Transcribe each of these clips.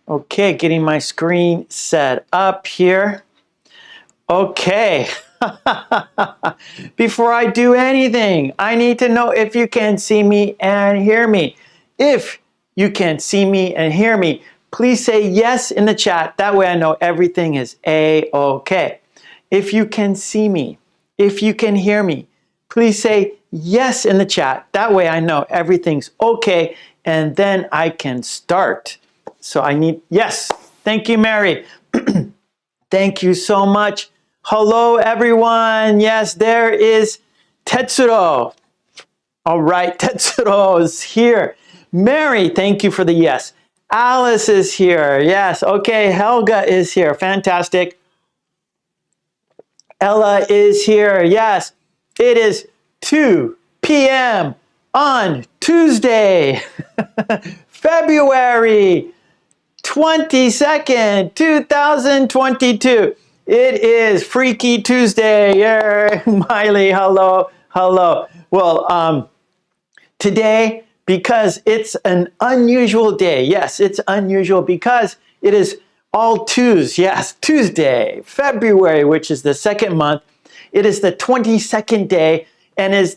Okay, getting my screen set up here. Okay. Before I do anything, I need to know if you can see me and hear me. If you can see me and hear me, please say yes in the chat. That way I know everything is A-okay. If you can see me, if you can hear me, please say yes in the chat. That way I know everything's okay, and then I can start. So I need, yes, thank you, Mary. Thank you so much. Hello, everyone. Yes, there is Tetsuro. All right, Tetsuro is here. Mary, thank you for the yes. Alice is here. Yes, okay, Helga is here. Fantastic. Ella is here. Yes, it is 2 p.m. on Tuesday, February 22nd, 2022. It is Freaky Tuesday. Yeah, Miley, hello, hello. Well, today, because it's an unusual day. Yes, it's unusual because it is all twos. Yes, Tuesday, February, which is the second month. It is the 22nd day, and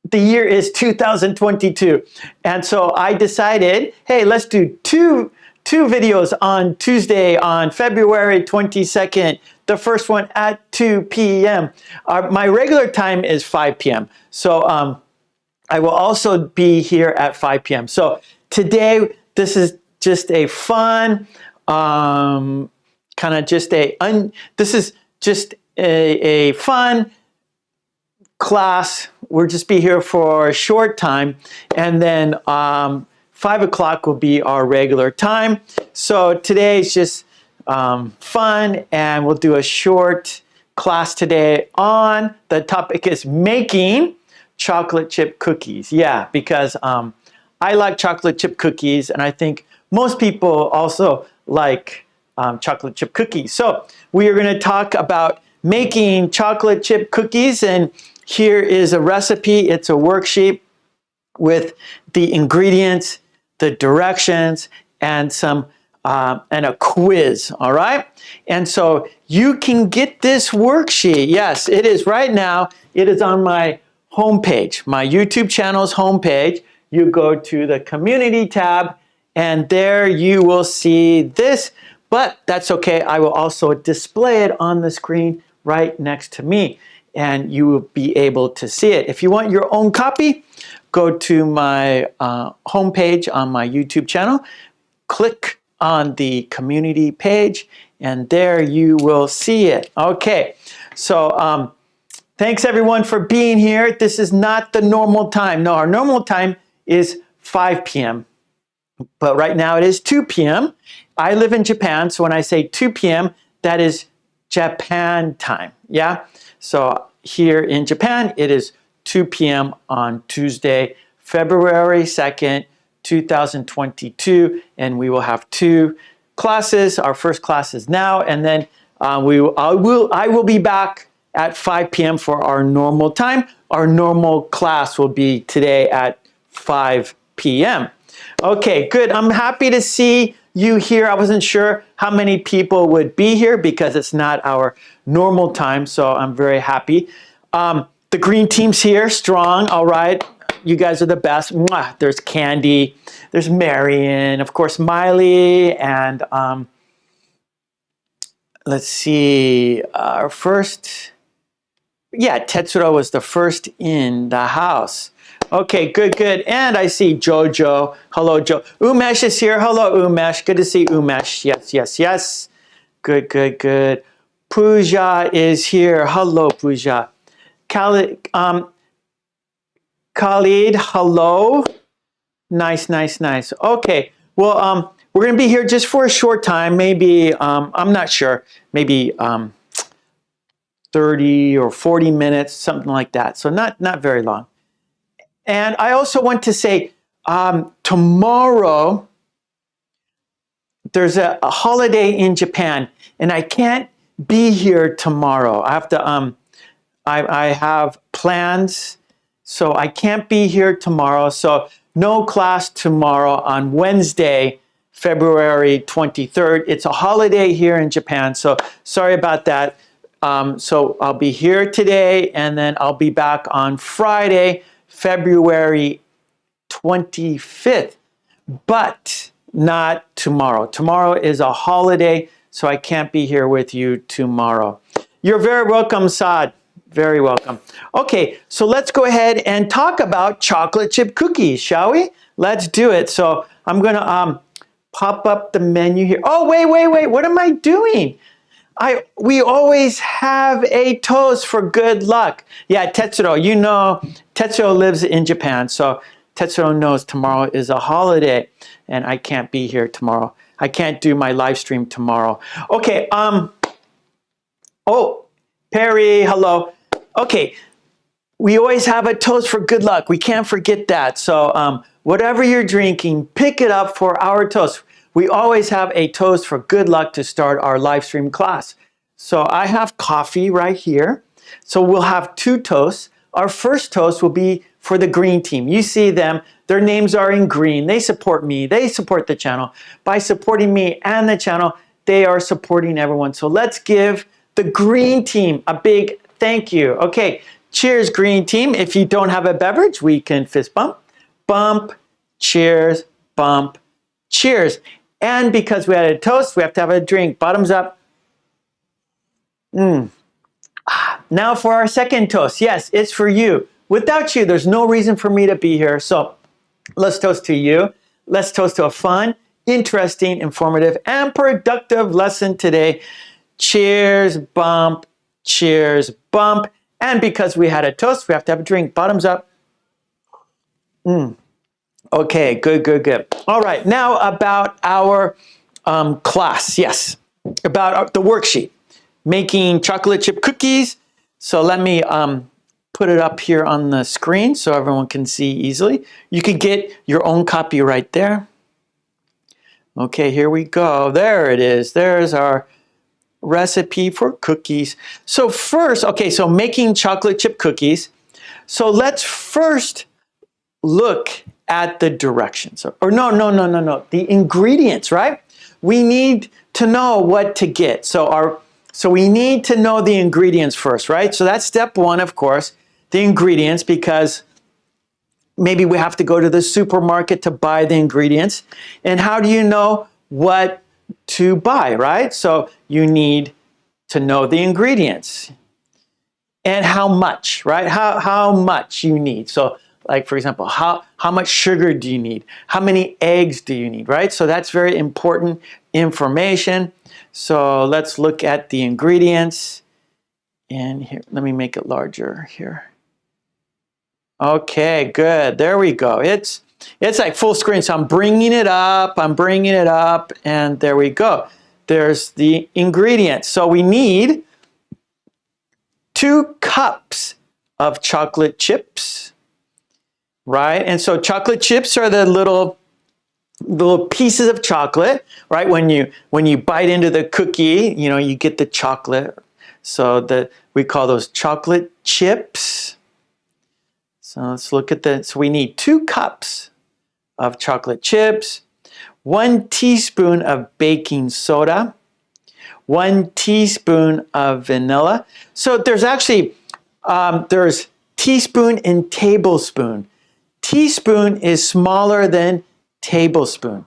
the year is 2022. And so I decided, hey, let's do two videos on Tuesday on February 22nd. The first one at 2 p.m. My regular time is 5 p.m. So I will also be here at 5 p.m. So today, this is just a fun, kind of just this is just a fun class. We'll just be here for a short time, and then 5 o'clock will be our regular time. So today is just fun, and we'll do a short class today on, the topic is making chocolate chip cookies. Yeah, because I like chocolate chip cookies, and I think most people also like chocolate chip cookies. So we are going to talk about making chocolate chip cookies, and here is a recipe. It's a worksheet with the ingredients, the directions, and some and a quiz. All right, and so you can get this worksheet. Yes, it is right now. It is on my homepage, my YouTube channel's homepage. You go to the community tab, and there you will see this, but that's okay. I will also display it on the screen right next to me, and you will be able to see it. If you want your own copy, go to my homepage on my YouTube channel, click on the community page, and there you will see it. Okay, so thanks everyone for being here. This is not the normal time. No, our normal time is 5 p.m. But right now it is 2 p.m. I live in Japan, so when I say 2 p.m., that is Japan time. Yeah? So here in Japan, it is 2 p.m. on Tuesday, February 2nd, 2022, and we will have 2 classes. Our first class is now, and then I will be back at 5 p.m. for our normal time. Our normal class will be today at 5 p.m. Okay, good. I'm happy to see you here. I wasn't sure how many people would be here because it's not our normal time, so I'm very happy. The green team's here, strong, all right. You guys are the best. Mwah. There's Candy, there's Marion, of course, Miley, and let's see, our first, yeah, Tetsuro was the first in the house. Okay, good, good. And I see Jojo. Hello, Joe. Umesh is here. Hello, Umesh. Good to see Umesh. Yes, yes, yes. Good, good, good. Pooja is here. Hello, Pooja. Khalid, hello. Nice, nice, nice. Okay, well, we're going to be here just for a short time. Maybe, I'm not sure, maybe 30 or 40 minutes, something like that. So not very long. And I also want to say, tomorrow, there's a holiday in Japan, and I can't be here tomorrow. I have to, I have plans, so I can't be here tomorrow. So no class tomorrow on Wednesday, February 23rd. It's a holiday here in Japan, so sorry about that. So I'll be here today, and then I'll be back on Friday, February 25th, but not tomorrow. Tomorrow is a holiday, so I can't be here with you tomorrow. You're very welcome, Saad. Very welcome. Okay, so let's go ahead and talk about chocolate chip cookies, shall we? Let's do it. So I'm going to pop up the menu here. Oh, wait. What am I doing? We always have a toast for good luck. Yeah, Tetsuro, you know, Tetsuro lives in Japan, so Tetsuro knows tomorrow is a holiday, and I can't be here tomorrow. I can't do my live stream tomorrow. Okay, oh, Perry, hello. Okay, we always have a toast for good luck. We can't forget that. So whatever you're drinking, pick it up for our toast. We always have a toast for good luck to start our live stream class. So I have coffee right here. So we'll have two toasts. Our first toast will be for the green team. You see them. Their names are in green. They support me. They support the channel. By supporting me and the channel, they are supporting everyone. So let's give the green team a big thank you. Okay, cheers, green team. If you don't have a beverage, we can fist bump. Bump, cheers, bump, cheers. And because we had a toast, we have to have a drink. Bottoms up. Now for our second toast. Yes, it's for you. Without you, there's no reason for me to be here. So let's toast to you. Let's toast to a fun, interesting, informative, and productive lesson today. Cheers, bump, cheers, bump. And because we had a toast, we have to have a drink. Bottoms up. Okay, good. All right, now about our class. Yes, about the worksheet. Making chocolate chip cookies. So let me put it up here on the screen so everyone can see easily. You could get your own copy right there. Okay, here we go. There it is. There's our recipe for cookies. So first, okay, so making chocolate chip cookies. So let's first look at the directions. Or no, the ingredients, right? We need to know what to get. So we need to know the ingredients first, right? So that's step one, of course, the ingredients, because maybe we have to go to the supermarket to buy the ingredients. And how do you know what to buy, right? So you need to know the ingredients and how much, right? How much you need. So like, for example, how much sugar do you need? How many eggs do you need, right? So that's very important information. So let's look at the ingredients. And here, let me make it larger here. Okay, good. There we go. It's like full screen. So I'm bringing it up, and there we go. There's the ingredients. So we need 2 cups of chocolate chips, right? And so chocolate chips are the little pieces of chocolate, right? When you bite into the cookie, you know, you get the chocolate. So we call those chocolate chips. So let's look at that. So we need 2 cups of chocolate chips, 1 teaspoon of baking soda, 1 teaspoon of vanilla. So there's actually, there's teaspoon and tablespoon. Teaspoon is smaller than tablespoon.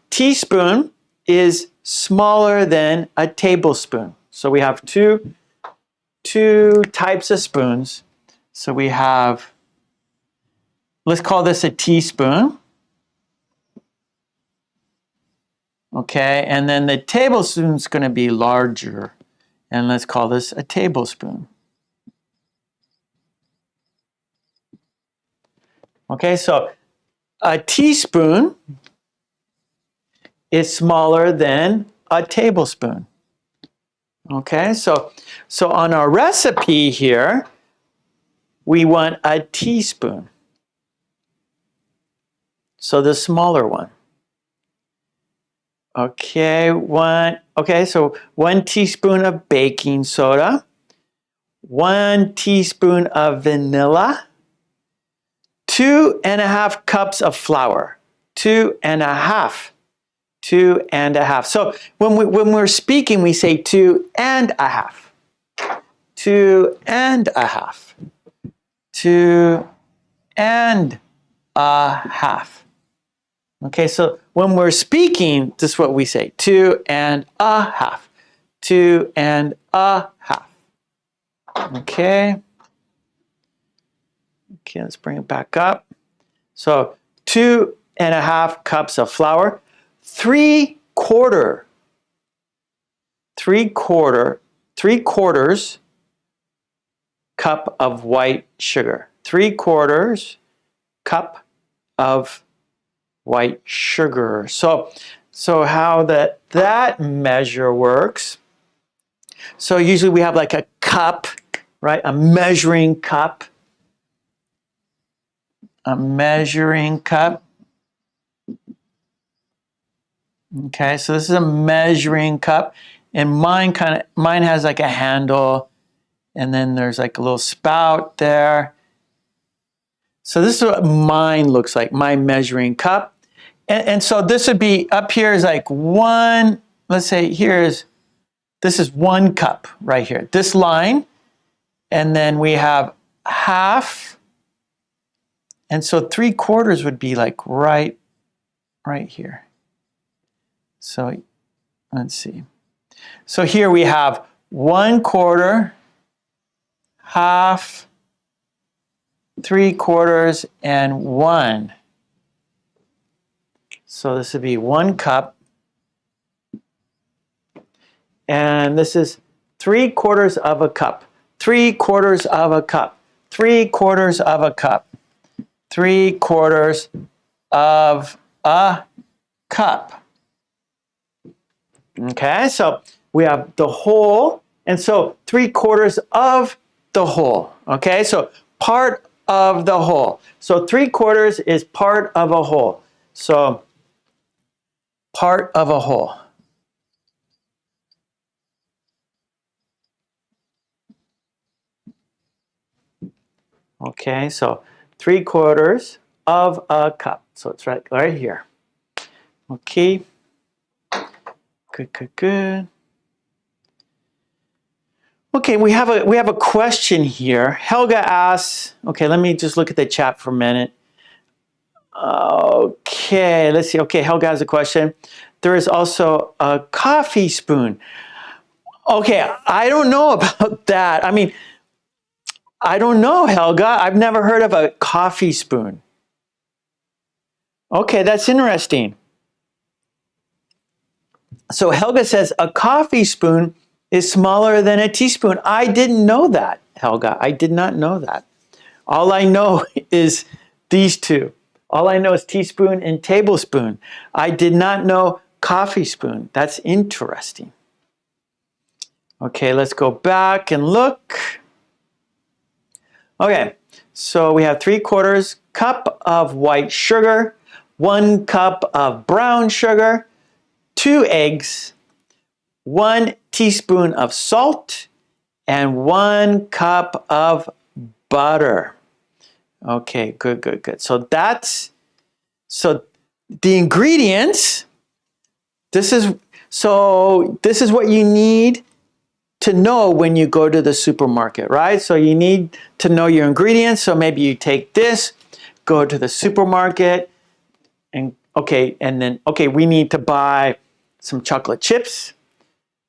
Teaspoon is smaller than a tablespoon. So we have two types of spoons. So we have, let's call this a teaspoon. Okay, and then the tablespoon is going to be larger. And let's call this a tablespoon. Okay, so a teaspoon is smaller than a tablespoon. Okay, so on our recipe here, we want a teaspoon. So the smaller one. Okay, so 1 teaspoon of baking soda, 1 teaspoon of vanilla, 2.5 cups of flour, 2.5 2.5. So when we're speaking, we say 2.5. 2.5. 2.5. Okay, so when we're speaking, this is what we say, 2.5. 2.5. Okay. Okay, let's bring it back up. So 2.5 cups of flour, 3/4 cup of white sugar. 3/4 cup of white sugar. So how that measure works. So usually we have like a cup, right? A measuring cup. A measuring cup. Okay, so this is a measuring cup, and mine has like a handle, and then there's like a little spout there. So this is what mine looks like, my measuring cup. And so this would be, up here is like one, let's say this is 1 cup right here, this line, and then we have half, and so 3/4 would be like right here. So let's see. So here we have 1/4, half, 3/4, and 1. So this would be 1 cup. And this is 3/4 of a cup. 3/4 of a cup. 3/4 of a cup. 3/4 of a cup. Okay, so we have the whole, and so 3/4 of the whole. Okay, so part of the whole. So 3/4 is part of a whole. So part of a whole. Okay, so 3/4 of a cup. So it's right here. Okay. Good. Okay, we have a question here. Helga asks, okay, let me just look at the chat for a minute. Okay, let's see. Okay, Helga has a question. There is also a coffee spoon. Okay, I don't know about that. I mean, I don't know, Helga. I've never heard of a coffee spoon. Okay, that's interesting. So Helga says a coffee spoon is smaller than a teaspoon. I didn't know that, Helga. I did not know that. All I know is these two. All I know is teaspoon and tablespoon. I did not know coffee spoon. That's interesting. Okay, let's go back and look. Okay, so we have 3/4 cup of white sugar, 1 cup of brown sugar, 2 eggs, 1 teaspoon of salt, and 1 cup of butter. Okay, good. So the ingredients, this is what you need to know when you go to the supermarket, right? So you need to know your ingredients. So maybe you take this, go to the supermarket, and we need to buy some chocolate chips.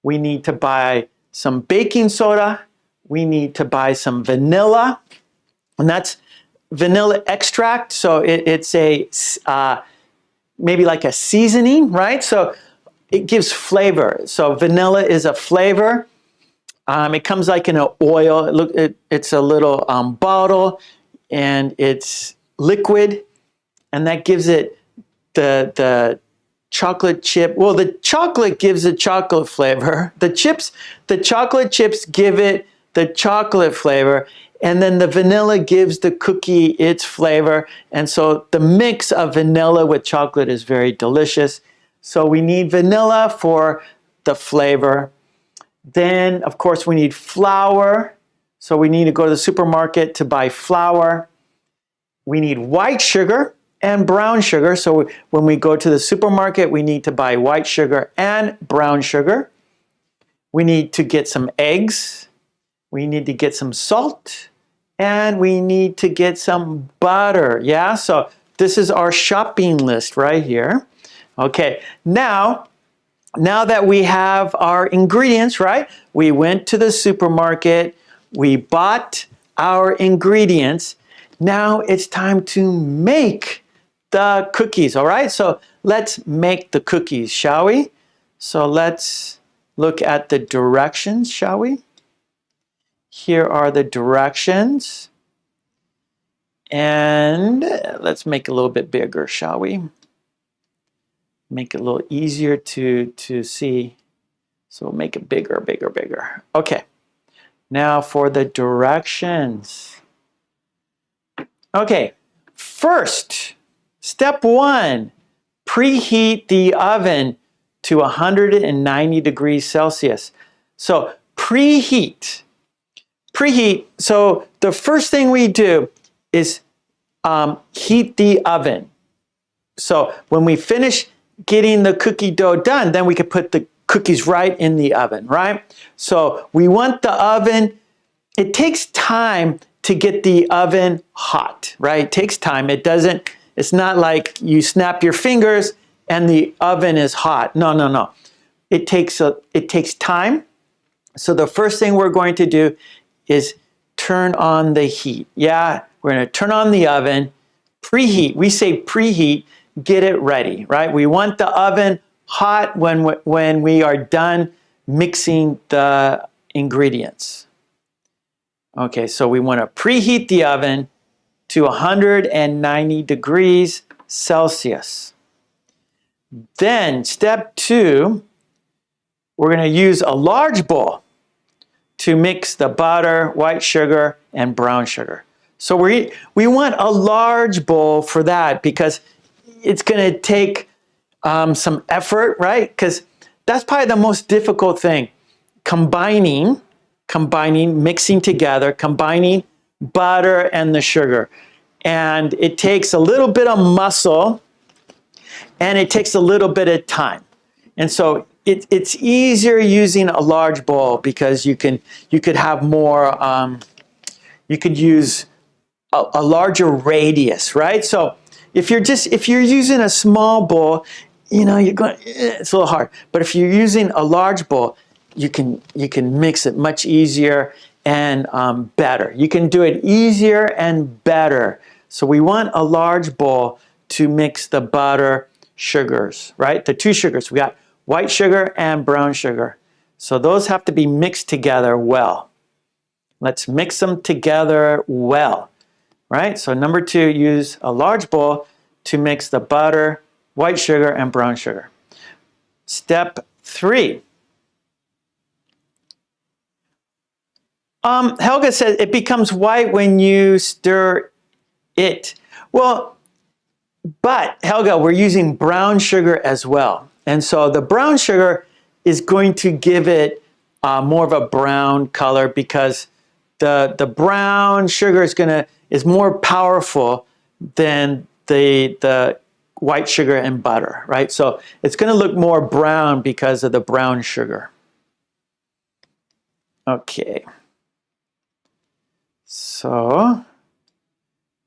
We need to buy some baking soda. We need to buy some vanilla, and that's vanilla extract. So it's a maybe like a seasoning, right? So it gives flavor. So vanilla is a flavor. It comes like in an oil. It's a little bottle, and it's liquid, and that gives it the chocolate chip. Well, the chocolate gives it chocolate flavor. The chocolate chips give it the chocolate flavor, and then the vanilla gives the cookie its flavor. And so the mix of vanilla with chocolate is very delicious. So we need vanilla for the flavor. Then, of course, we need flour. So we need to go to the supermarket to buy flour. We need white sugar, and brown sugar. So when we go to the supermarket, we need to buy white sugar and brown sugar. We need to get some eggs. We need to get some salt. And we need to get some butter. Yeah, so this is our shopping list right here. Okay, now that we have our ingredients, right? We went to the supermarket. We bought our ingredients. Now it's time to make the cookies, all right? So let's make the cookies, shall we? So let's look at the directions, shall we? Here are the directions. And let's make it a little bit bigger, shall we? Make it a little easier to see. So we'll make it bigger, bigger, bigger. Okay. Now for the directions. Okay. First, step 1, preheat the oven to 190 degrees Celsius. So preheat. Preheat, so the first thing we do is heat the oven. So when we finish getting the cookie dough done, then we can put the cookies right in the oven, right? So we want the oven, it takes time to get the oven hot, right? It takes time. It's not like you snap your fingers and the oven is hot. No, no, no. It takes time. So the first thing we're going to do is turn on the heat. Yeah, we're going to turn on the oven, preheat. We say preheat, get it ready, right? We want the oven hot when we are done mixing the ingredients. Okay, so we want to preheat the oven to 190 degrees Celsius. Then step 2, we're going to use a large bowl to mix the butter, white sugar, and brown sugar. So we want a large bowl for that because it's going to take some effort, right? Because that's probably the most difficult thing. Combining, mixing together, combining butter and the sugar. And it takes a little bit of muscle and it takes a little bit of time. And so it's easier using a large bowl because you could have more, you could use a larger radius, right? So if you're using a small bowl, you know, it's a little hard. But if you're using a large bowl, you can mix it much easier and better. You can do it easier and better. So we want a large bowl to mix the butter, sugars, right? The 2 sugars. We got white sugar and brown sugar. So those have to be mixed together well. Let's mix them together well, right? So number 2, use a large bowl to mix the butter, white sugar, and brown sugar. Step 3. Helga says it becomes white when you stir it. Well, but Helga, we're using brown sugar as well. And so the brown sugar is going to give it more of a brown color because the brown sugar is more powerful than the white sugar and butter, right? So it's going to look more brown because of the brown sugar. Okay. So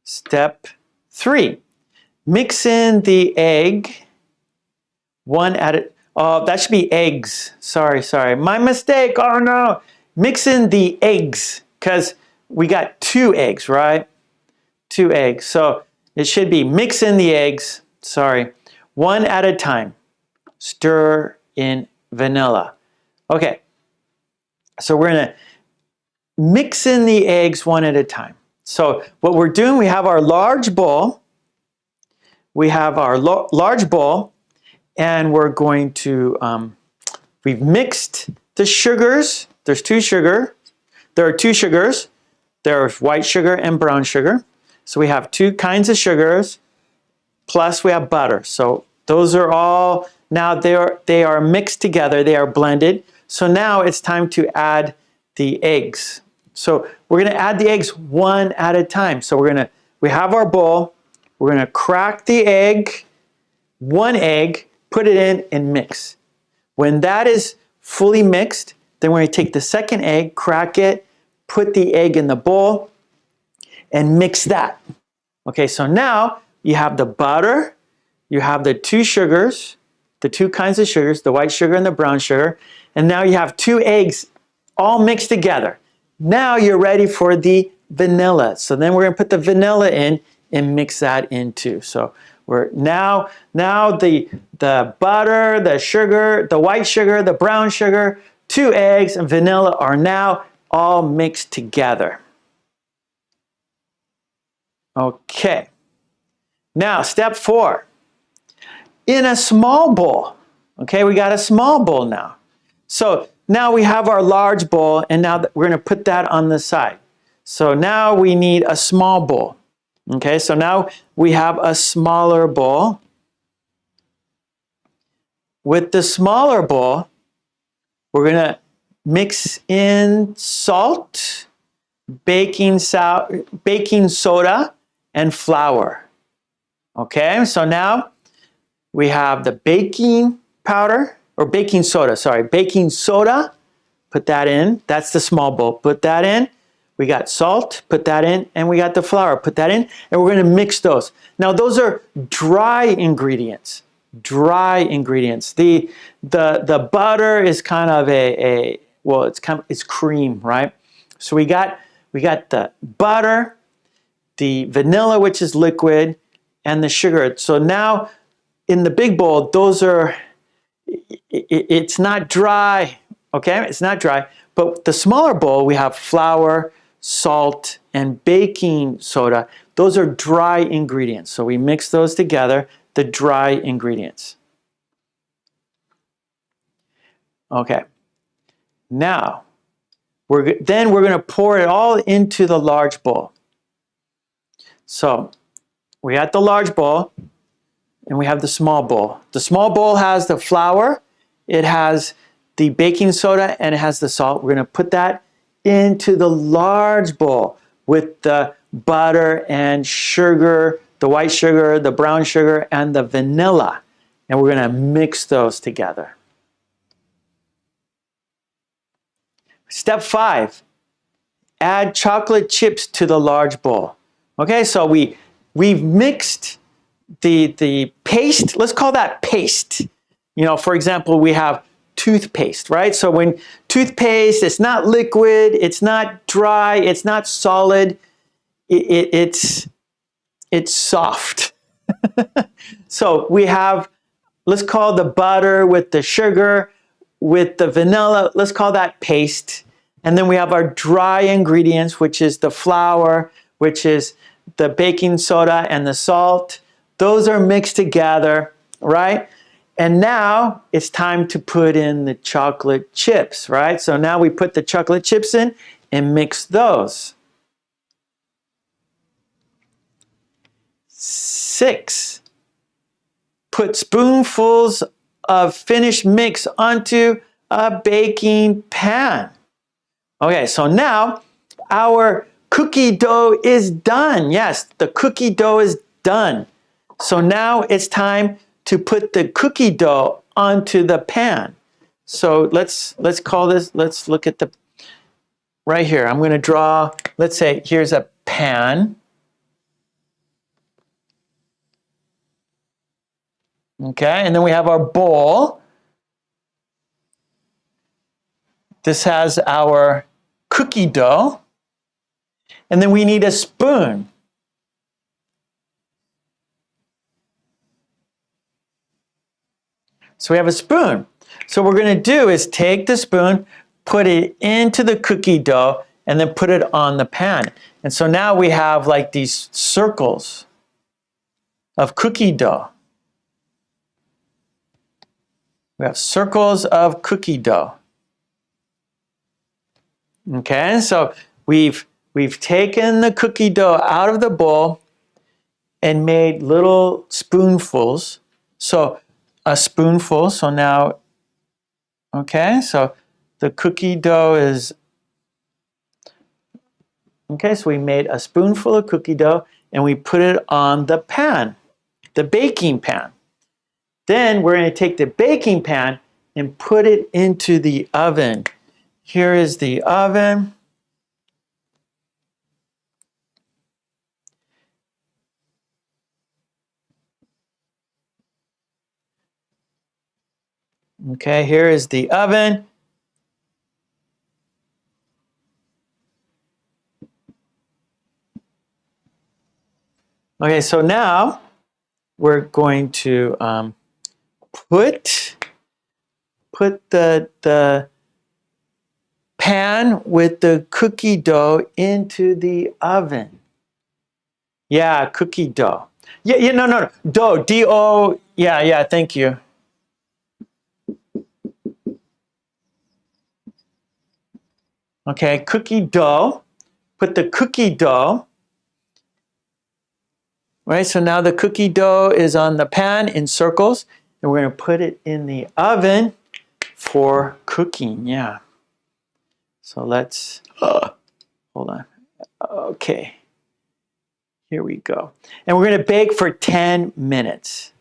step 3, mix in the egg. Oh, that should be eggs. Sorry. My mistake. Oh no. Mix in the eggs because we got 2 eggs, right? 2 eggs. So it should be mix in the eggs. Sorry. 1 at a time. Stir in vanilla. Okay. So we're going to mix in the eggs 1 at a time. So what we're doing, we have our large bowl. And we're going to, we've mixed the sugars. There's 2 sugar. There are 2 sugars. There's white sugar and brown sugar. So we have 2 kinds of sugars, plus we have butter. So those are all, now they are mixed together. They are blended. So now it's time to add the eggs. So we're going to add the eggs 1 at a time. So we have our bowl. we're going to crack the egg, one egg, put it in and mix. When that is fully mixed, then we're going to take the second egg, crack it, put the egg in the bowl, and mix that. Okay, so now you have the butter, you have the two sugars, the two kinds of sugars, the white sugar and the brown sugar, and now you have two eggs all mixed together. Now you're ready for the vanilla. So then we're going to put the vanilla in and mix that in too. So we're now the butter, the sugar, the white sugar, the brown sugar, two eggs, and vanilla are now all mixed together. Okay. Now, step 4. In a small bowl. Okay, we got a small bowl now. So now we have our large bowl, and now we're going to put that on the side. So now we need a small bowl. Okay, so now we have a smaller bowl. With the smaller bowl, we're going to mix in salt, baking soda, and flour. Okay, so now we have the baking powder, or baking soda, sorry, baking soda, put that in, that's the small bowl, put that in. We got salt, put that in, and we got the flour, put that in, and we're going to mix those. Now those are dry ingredients, dry ingredients. The butter is kind of well, it's cream, right? So we got the butter, the vanilla, which is liquid, and the sugar. So now in the big bowl, those are, it's not dry, okay? It's not dry. But the smaller bowl, we have flour, salt, and baking soda. Those are dry ingredients. So we mix those together, the dry ingredients. Okay. Now, then we're going to pour it all into the large bowl. So we got the large bowl, and we have the small bowl. The small bowl has the flour, it has the baking soda, and it has the salt. We're going to put that into the large bowl with the butter and sugar, the white sugar, the brown sugar, and the vanilla. And we're going to mix those together. Step 5, add chocolate chips to the large bowl. Okay, so we've mixed the paste, let's call that paste. You know, for example, we have toothpaste, right? So when toothpaste, it's not liquid, it's not dry, it's not solid, it's soft. So we have, let's call the butter with the sugar, with the vanilla, let's call that paste. And then we have our dry ingredients, which is the flour, which is the baking soda and the salt. Those are mixed together, right? And now it's time to put in the chocolate chips, right? So now we put the chocolate chips in and mix those. 6, put spoonfuls of finished mix onto a baking pan. Okay, so now our cookie dough is done. Yes, the cookie dough is done. So now it's time to put the cookie dough onto the pan. So let's call this, let's look at the, right here. I'm going to draw, let's say here's a pan. Okay, and then we have our bowl. This has our cookie dough. And then we need a spoon. So we have a spoon. So what we're going to do is take the spoon, put it into the cookie dough, and then put it on the pan. And so now we have like these circles of cookie dough. We have circles of cookie dough. Okay, so we've taken the cookie dough out of the bowl and made little spoonfuls. So a spoonful, so now, okay, so the cookie dough is, okay, so we made a spoonful of cookie dough, and we put it on the pan, the baking pan. Then we're going to take the baking pan and put it into the oven. Here is the oven. Okay, here is the oven. Okay, so now we're going to put the pan with the cookie dough into the oven. Yeah, cookie dough. Yeah, no. Dough, D-O, yeah, thank you. Okay, cookie dough. Put the cookie dough. Right, so now the cookie dough is on the pan in circles, and we're going to put it in the oven for cooking. Yeah. So let's, hold on. Okay. Here we go. And we're going to bake for 10 minutes.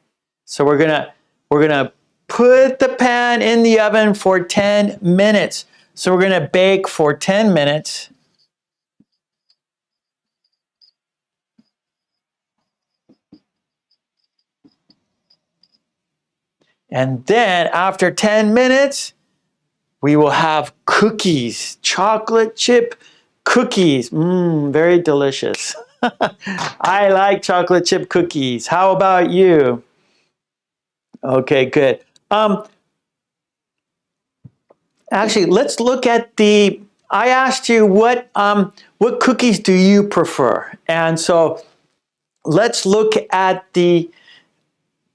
So we're going to put the pan in the oven for 10 minutes. So we're going to bake for 10 minutes. And then after 10 minutes, we will have cookies, chocolate chip cookies. Very delicious. I like chocolate chip cookies. How about you? Okay, good. Actually, let's look at I asked you what cookies do you prefer? And so let's look at the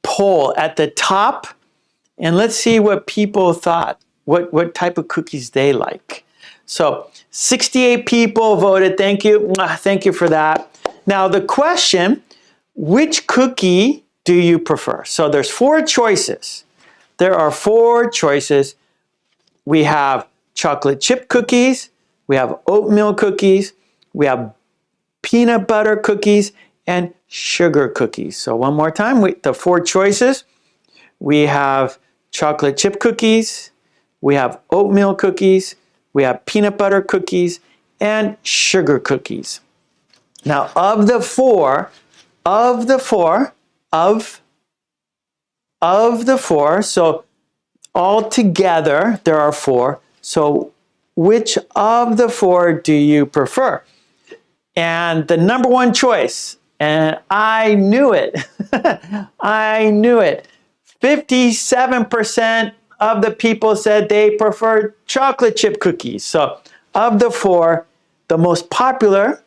poll at the top, and let's see what people thought, what type of cookies they like. So 68 people voted. Thank you. Thank you for that. Now the question, which cookie do you prefer? So there's 4 choices. There are 4 choices. We have chocolate chip cookies, we have oatmeal cookies, we have peanut butter cookies, and sugar cookies. So one more time, the 4 choices. We have chocolate chip cookies, we have oatmeal cookies, we have peanut butter cookies, and sugar cookies. Now of the four, so all together there are 4. So which of the 4 do you prefer? And the number 1 choice, and I knew it, I knew it. 57% of the people said they prefer chocolate chip cookies. So of the 4, the most popular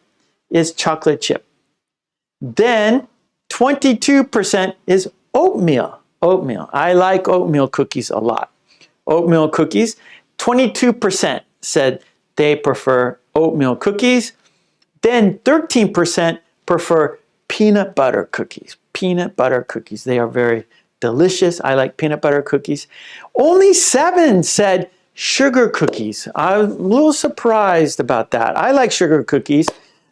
is chocolate chip. Then 22% is oatmeal. Oatmeal. I like oatmeal cookies a lot. Oatmeal cookies. 22% said they prefer oatmeal cookies. Then 13% prefer peanut butter cookies. Peanut butter cookies. They are very delicious. I like peanut butter cookies. Only 7 said sugar cookies. I'm a little surprised about that. I like sugar cookies.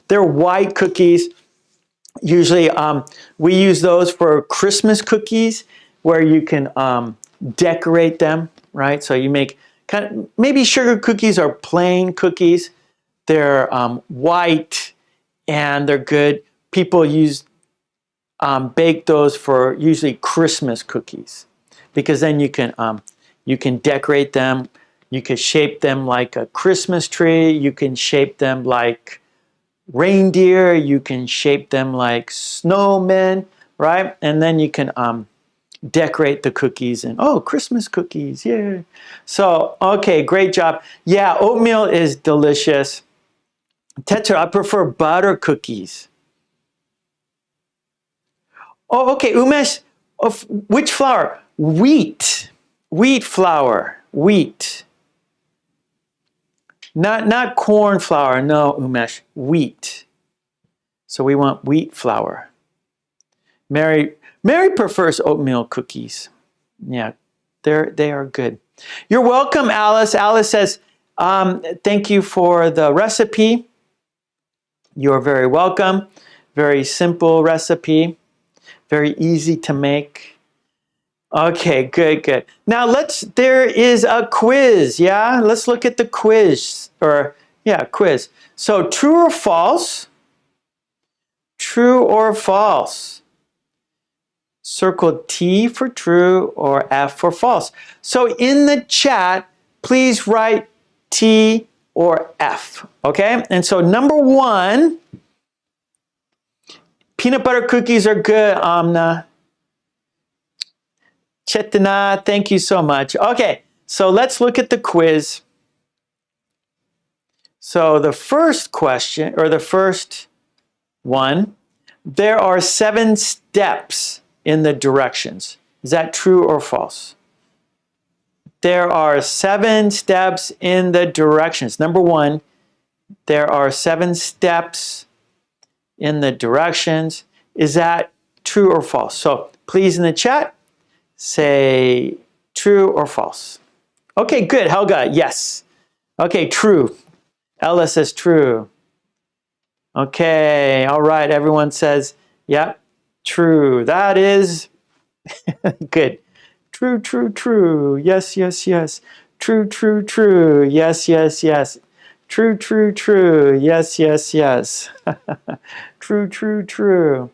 They're white cookies. Usually we use those for Christmas cookies where you can decorate them, right? So you make maybe sugar cookies are plain cookies. They're white and they're good. People bake those for usually Christmas cookies because then you can decorate them. You can shape them like a Christmas tree. You can shape them like reindeer. You can shape them like snowmen, right? And then you can decorate the cookies and, oh, Christmas cookies, yeah. So, okay, great job. Yeah, oatmeal is delicious. Tetra, I prefer butter cookies. Oh, okay, Umesh, which flour? Wheat. Wheat flour. Wheat. Not corn flour, no, Umesh. Wheat. So we want wheat flour. Mary prefers oatmeal cookies. Yeah, they are good. You're welcome, Alice. Alice says, thank you for the recipe. You're very welcome. Very simple recipe. Very easy to make. Okay, good, good. Now there is a quiz, yeah? Let's look at the quiz, quiz. So true or false? True or false? Circle T for true or F for false. So in the chat, please write T or F, okay? And so number 1, peanut butter cookies are good, Amna. Chetana, thank you so much. Okay, so let's look at the quiz. So the first question, or the first one, there are 7 steps in the directions. Is that true or false? There are 7 steps in the directions. Number 1, there are 7 steps in the directions. Is that true or false? So please in the chat, say true or false. Okay, good. Helga, yes. Okay, true. Ella says true. Okay, all right. Everyone says, yep, true. That is good. True, true, true. Yes, yes, yes. True, true, true. Yes, yes, yes. True, true, true. Yes, yes, yes. True, true, true.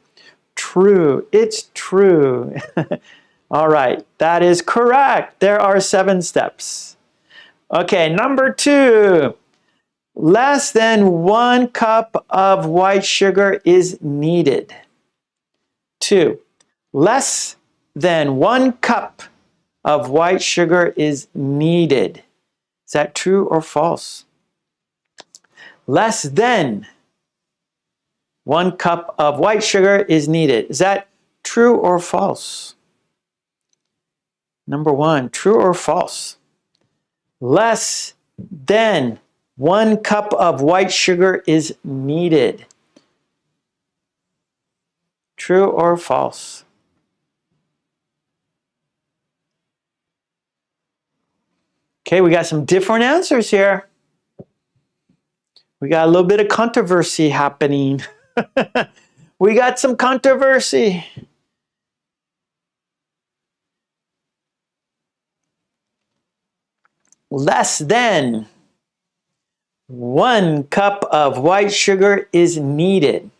True. It's true. All right, that is correct. There are 7 steps. Okay, number 2. Less than 1 cup of white sugar is needed. 2. Less than 1 cup of white sugar is needed. Is that true or false? Less than 1 cup of white sugar is needed. Is that true or false? Number 1, true or false? Less than 1 cup of white sugar is needed. True or false? Okay, we got some different answers here. We got a little bit of controversy happening. We got some controversy. Less than 1 cup of white sugar is needed.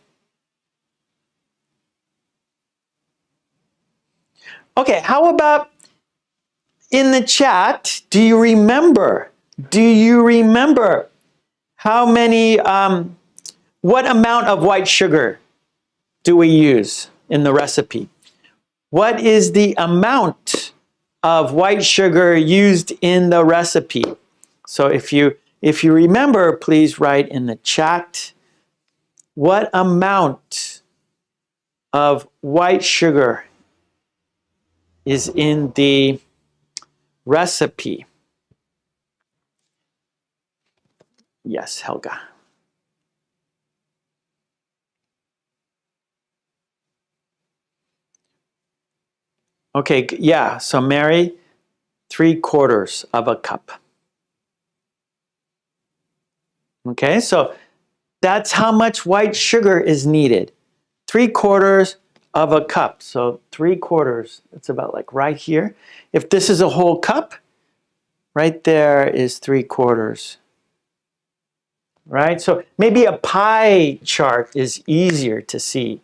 Okay, how about in the chat, do you remember? Do you remember how many, what amount of white sugar do we use in the recipe? What is the amount of white sugar used in the recipe? So if you remember, please write in the chat, what amount of white sugar is in the recipe? Yes, Helga. Okay, yeah, so Mary, 3/4 of a cup. Okay, so that's how much white sugar is needed. 3/4 of a cup. So 3/4, it's about like right here. If this is a whole cup, right there is 3/4. Right? So maybe a pie chart is easier to see.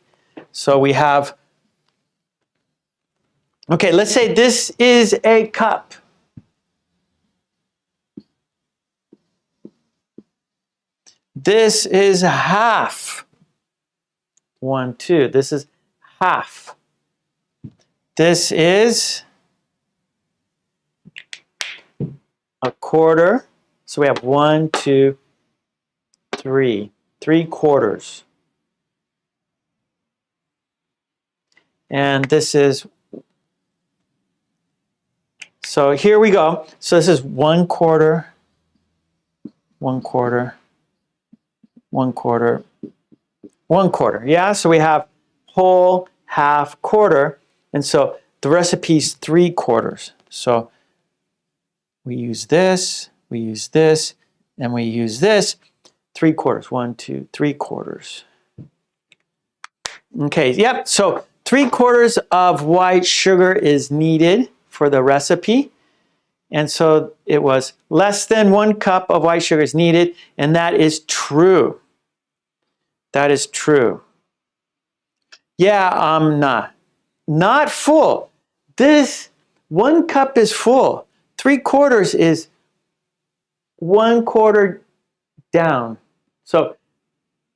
So we have, okay, let's say this is a cup. This is half. 1, 2. This is half. This is 1/4. So we have 1, 2, 3. 3/4. And this is, so here we go. So this is 1/4, 1/4, 1/4, 1/4. Yeah, so we have whole, half, quarter. And so the recipe is 3/4. So we use this, and we use this. 3/4. 1, 2, 3/4. Okay, yep, so 3/4 of white sugar is needed for the recipe. And so it was less than 1 cup of white sugar is needed, and that is true. That is true. Yeah, not full. This 1 cup is full. 3/4 is 1/4 down. So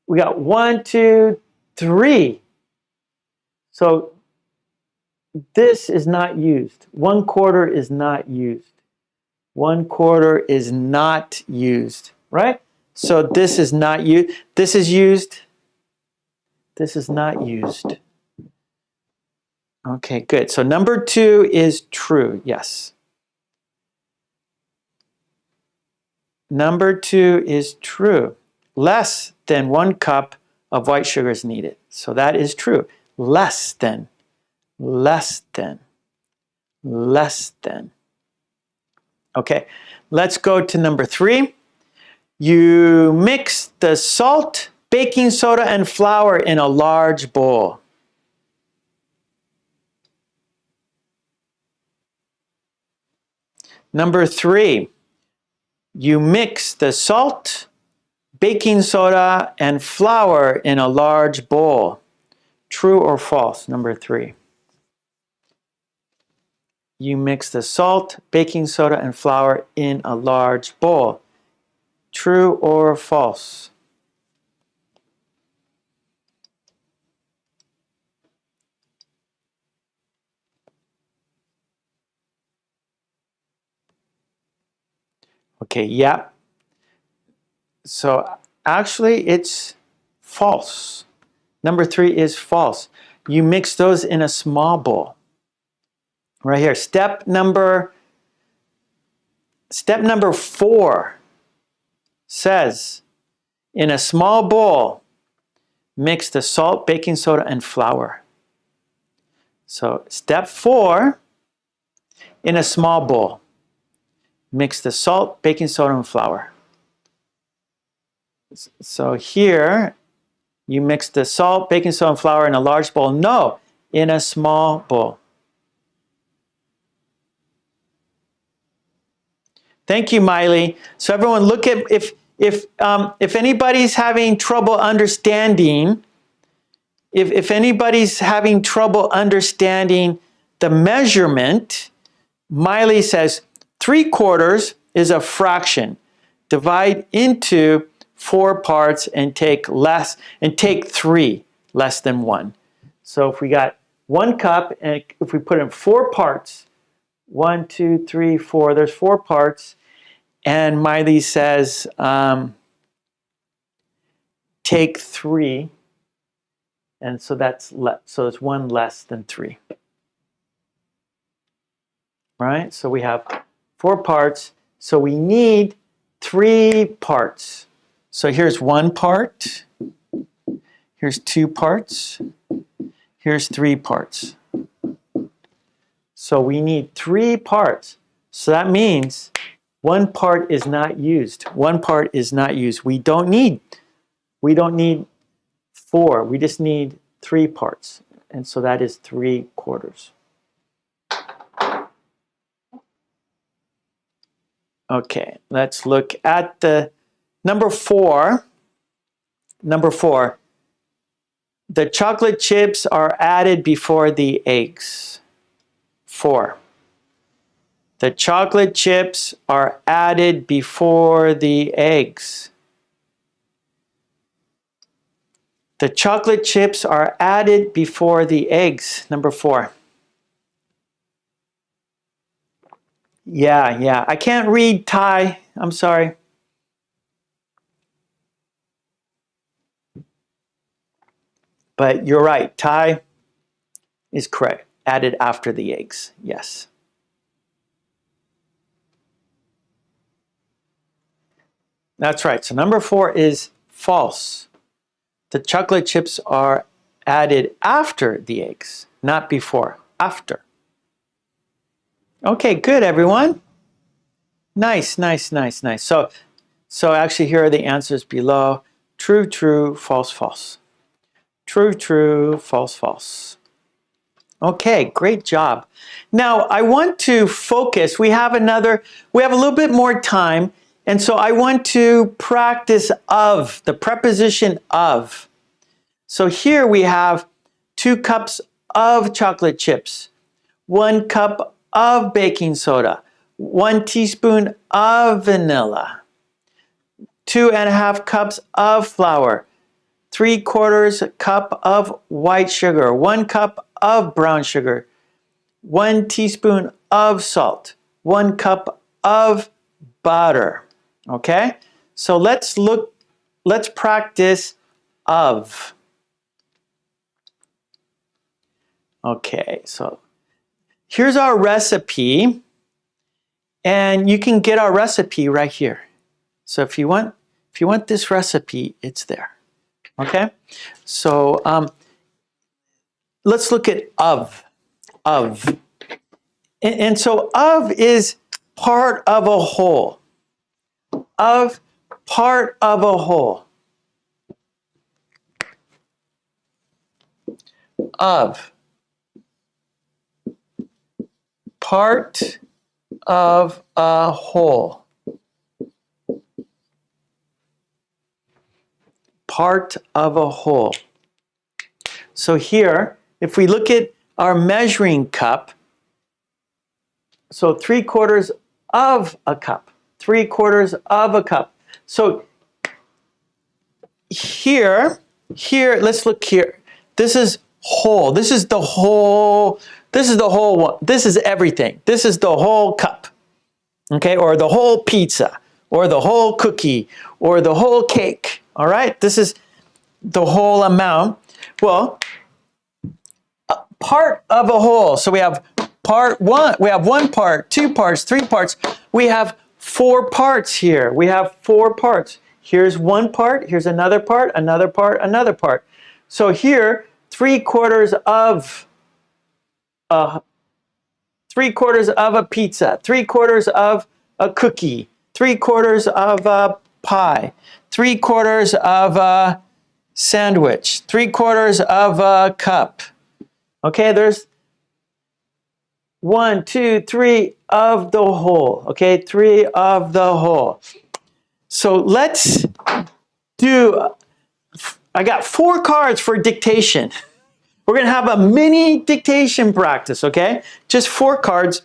we got 1, 2, 3. So this is not used. 1/4 is not used. 1/4 is not used, right? So this is not used. This is used. This is not used. Okay, good. So number 2 is true. Yes. Number 2 is true. Less than 1 cup of white sugar is needed. So that is true. Less than. Less than. Less than. Okay, let's go to number 3. You mix the salt, baking soda, and flour in a large bowl. Number 3, you mix the salt, baking soda, and flour in a large bowl. True or false? Number 3. You mix the salt, baking soda, and flour in a large bowl. True or false? Okay, yeah. So actually it's false. Number 3 is false. You mix those in a small bowl. Right here, step number 4 says, in a small bowl, mix the salt, baking soda, and flour. So step 4, in a small bowl, mix the salt, baking soda, and flour. So here, you mix the salt, baking soda, and flour in a large bowl. No, in a small bowl. Thank you, Miley. So everyone, look at if anybody's having trouble understanding, if anybody's having trouble understanding the measurement, Miley says 3/4 is a fraction. Divide into 4 parts and take 3 less than 1. So if we got 1 cup and if we put in 4 parts, 1, 2, 3, 4, there's 4 parts. And Miley says, take 3, and so so it's 1 less than 3. Right? So we have 4 parts, so we need 3 parts. So here's 1 part, here's 2 parts, here's 3 parts. So we need 3 parts. So that means 1 part is not used. 1 part is not used. We don't need 4. We just need 3 parts. And so that is 3/4. Okay, let's look at the number 4. Number 4. The chocolate chips are added before the eggs. 4. The chocolate chips are added before the eggs. The chocolate chips are added before the eggs. Number 4. Yeah. I can't read Thai. I'm sorry. But you're right. Thai is correct. Added after the eggs. Yes. That's right. So number 4 is false. The chocolate chips are added after the eggs, not before, after. Okay, good, everyone. Nice. So actually here are the answers below. True, true, false, false. True, true, false, false. Okay, great job. Now I want to focus. We have a little bit more time, and so I want to practice of, the preposition of. So here we have 2 cups of chocolate chips, 1 cup of baking soda, 1 teaspoon of vanilla, 2½ cups of flour, 3/4 cup of white sugar, 1 cup of brown sugar, 1 teaspoon of salt, 1 cup of butter. Okay? So let's practice of. Okay, so here's our recipe, and you can get our recipe right here. So if you want this recipe, it's there. Okay? So let's look at of. And so of is part of a whole. Of, part of a whole. Of, part of a whole. Part of a whole. So here, if we look at our measuring cup, so 3/4 of a cup, 3/4 of a cup. So here, let's look here. This is whole. This is the whole. This is the whole one. This is everything. This is the whole cup. Okay, or the whole pizza, or the whole cookie, or the whole cake. All right, this is the whole amount. Well, part of a whole. So we have part 1. We have 1 part, 2 parts, 3 parts. We have 4 parts here. We have 4 parts. Here's 1 part. Here's another part, another part, another part. So here, 3/4 of 3/4 of a pizza, 3/4 of a cookie, 3/4 of a pie, 3/4 of a sandwich, 3/4 of a cup. Okay, there's 1, 2, 3 of the whole. Okay, 3 of the whole. So let's do, I got 4 cards for dictation. We're going to have a mini dictation practice, okay? Just 4 cards.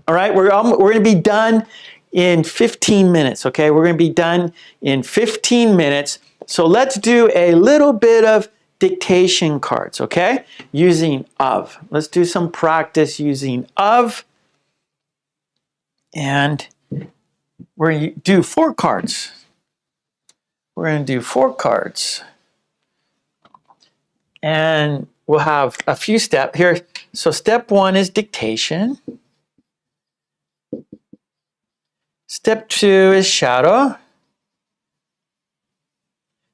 All right, we're going to be done in 15 minutes, okay? We're going to be done in 15 minutes. So let's do a little bit of dictation cards, okay? Using of. Let's do some practice using of. And we're going to do 4 cards. We're going to do 4 cards. And we'll have a few steps here. So step 1 is dictation. Step 2 is shadow.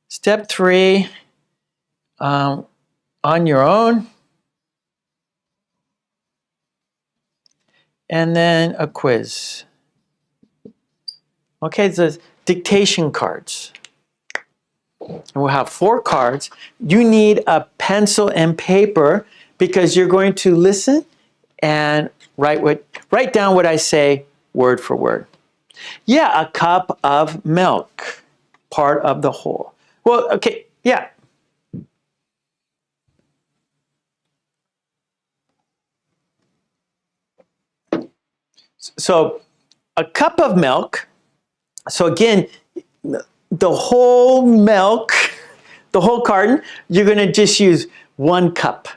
Step 3, on your own. And then a quiz. Okay, so dictation cards. And we'll have 4 cards. You need a pencil and paper because you're going to listen and write down what I say word for word. Yeah, a cup of milk, part of the whole. Well, okay, yeah. So a cup of milk. So again, the whole milk, the whole carton, you're going to just use 1 cup,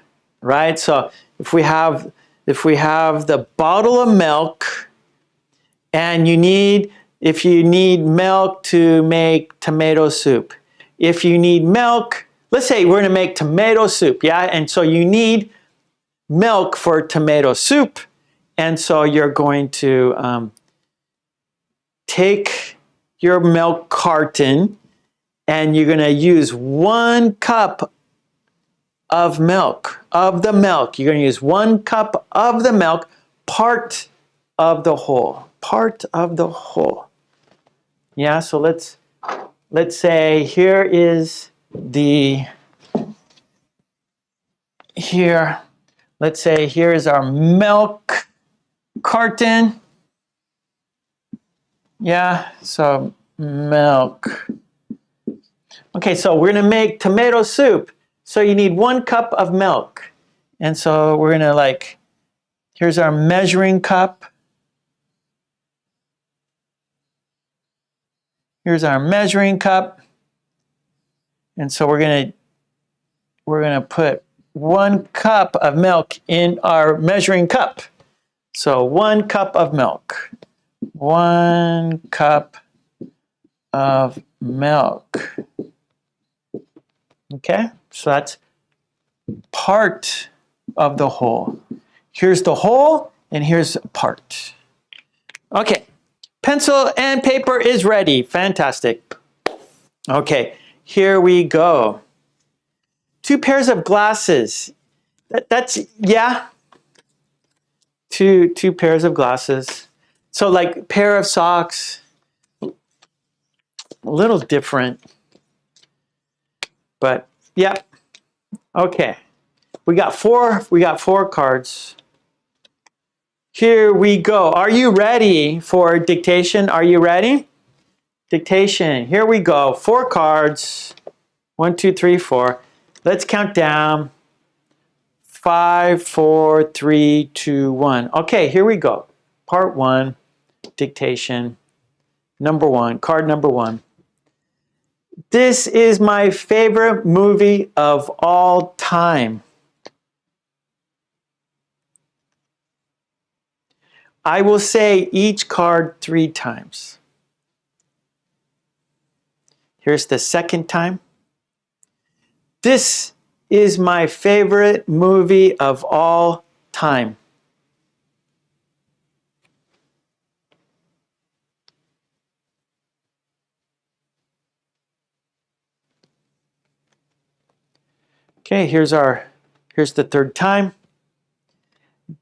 right? So if we have the bottle of milk, and if you need milk to make tomato soup, if you need milk, let's say we're going to make tomato soup, yeah? And so you need milk for tomato soup, and so you're going to take your milk carton and you're going to use 1 cup of milk, of the milk. You're going to use 1 cup of the milk, part of the whole, part of the whole. Yeah, so let's say here is the here, let's say here's our milk carton. Yeah, so milk. Okay, so we're gonna make tomato soup. So you need 1 cup of milk. And so we're gonna like, here's our measuring cup. Here's our measuring cup. And so we're gonna put 1 cup of milk in our measuring cup. So 1 cup of milk. 1 cup of milk. Okay, so that's part of the whole. Here's the whole, and here's part. Okay, pencil and paper is ready. Fantastic. Okay, here we go. 2 pairs of glasses. That's, yeah. Two pairs of glasses. So like pair of socks, a little different. But yeah. Okay. We got four cards. Here we go. Are you ready for dictation? Are you ready? Dictation. Here we go. 4 cards. 1, 2, 3, 4. Let's count down. 5, 4, 3, 2, 1. Okay, here we go. Part 1, dictation. Number 1, card number 1. This is my favorite movie of all time. I will say each card 3 times. Here's the second time. This is my favorite movie of all time. Okay, here's the third time.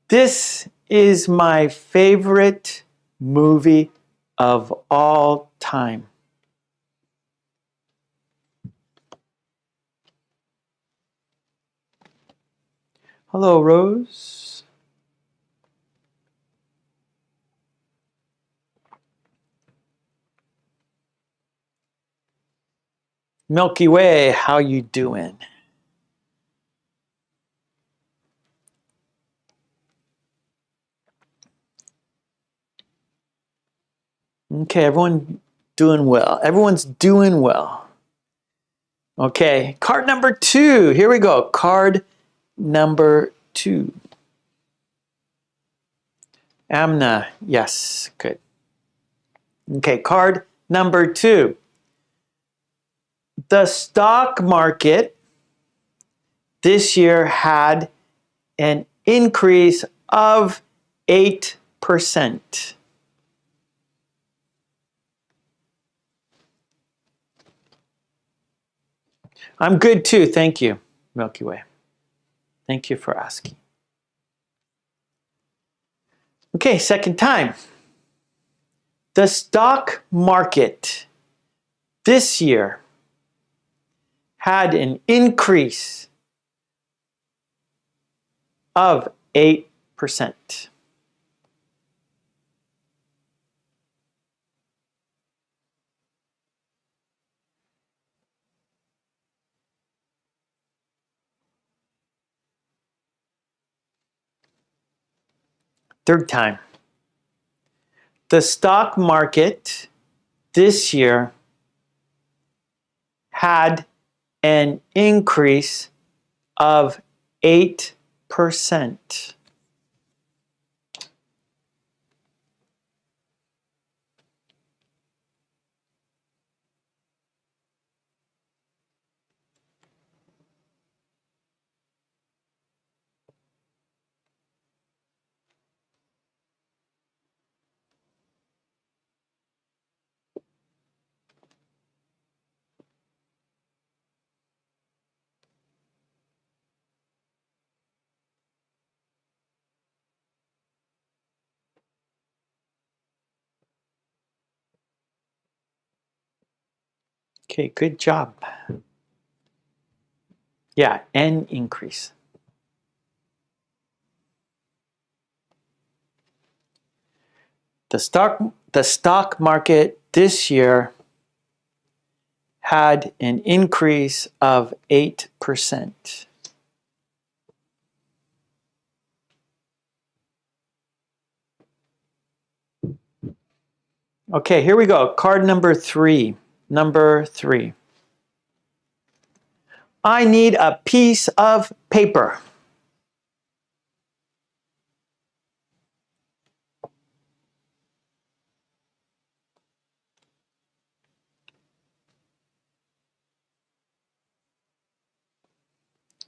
This is my favorite movie of all time. Hello, Rose. Milky Way, how you doing? Okay, everyone doing well. Everyone's doing well. Okay, card number 2. Here we go. Card number 2. Amna, yes, good. Okay, card number 2. The stock market this year had an increase of 8%. I'm good too, thank you, Milky Way. Thank you for asking. Okay, second time. The stock market this year had an increase of 8%. Third time. The stock market this year had an increase of 8%. Okay, good job. Yeah, an increase. The stock market this year had an increase of 8%. Okay, here we go. Card number 3. Number 3. I need a piece of paper.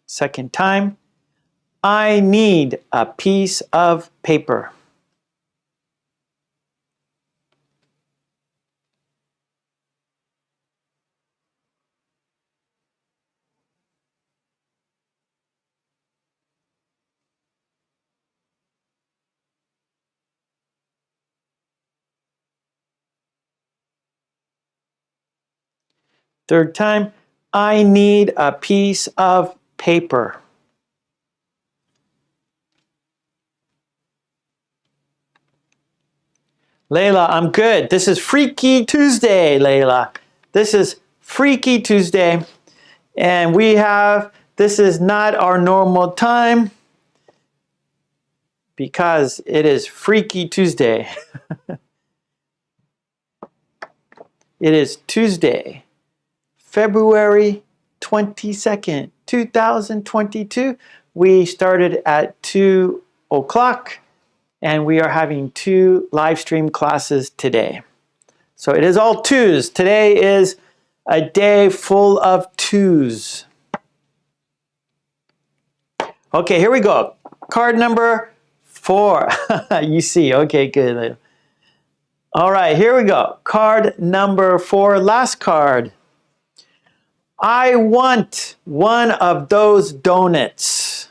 Second time. I need a piece of paper. Third time, I need a piece of paper. Layla, I'm good. This is Freaky Tuesday, Layla. This is Freaky Tuesday. And this is not our normal time because it is Freaky Tuesday. It is Tuesday, February 22nd, 2022. We started at 2 o'clock and we are having 2 live stream classes today. So it is all twos. Today is a day full of twos. Okay, here we go. Card number 4. You see, okay, good. All right, here we go. Card number 4, last card. I want one of those donuts.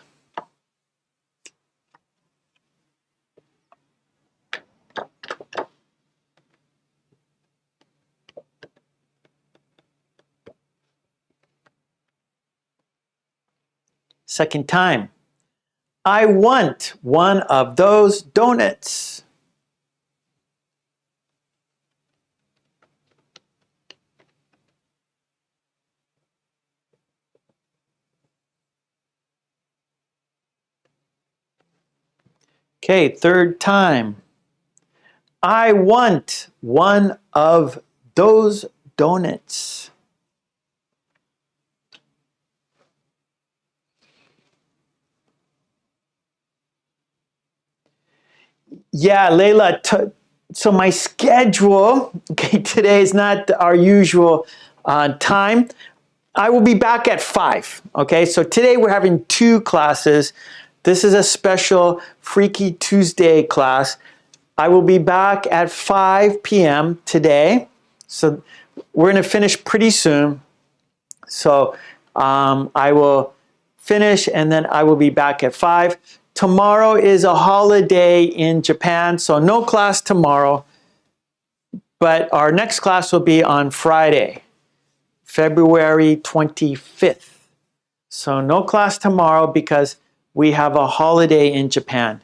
Second time. I want one of those donuts. Okay, third time. I want one of those donuts. Yeah, Layla, so my schedule, okay, today is not our usual time. I will be back at 5, okay? So today we're having 2 classes. This is a special Freaky Tuesday class. I will be back at 5 p.m. today. So we're going to finish pretty soon. So I will finish and then I will be back at 5. Tomorrow is a holiday in Japan, so no class tomorrow. But our next class will be on Friday, February 25th. So no class tomorrow because we have a holiday in Japan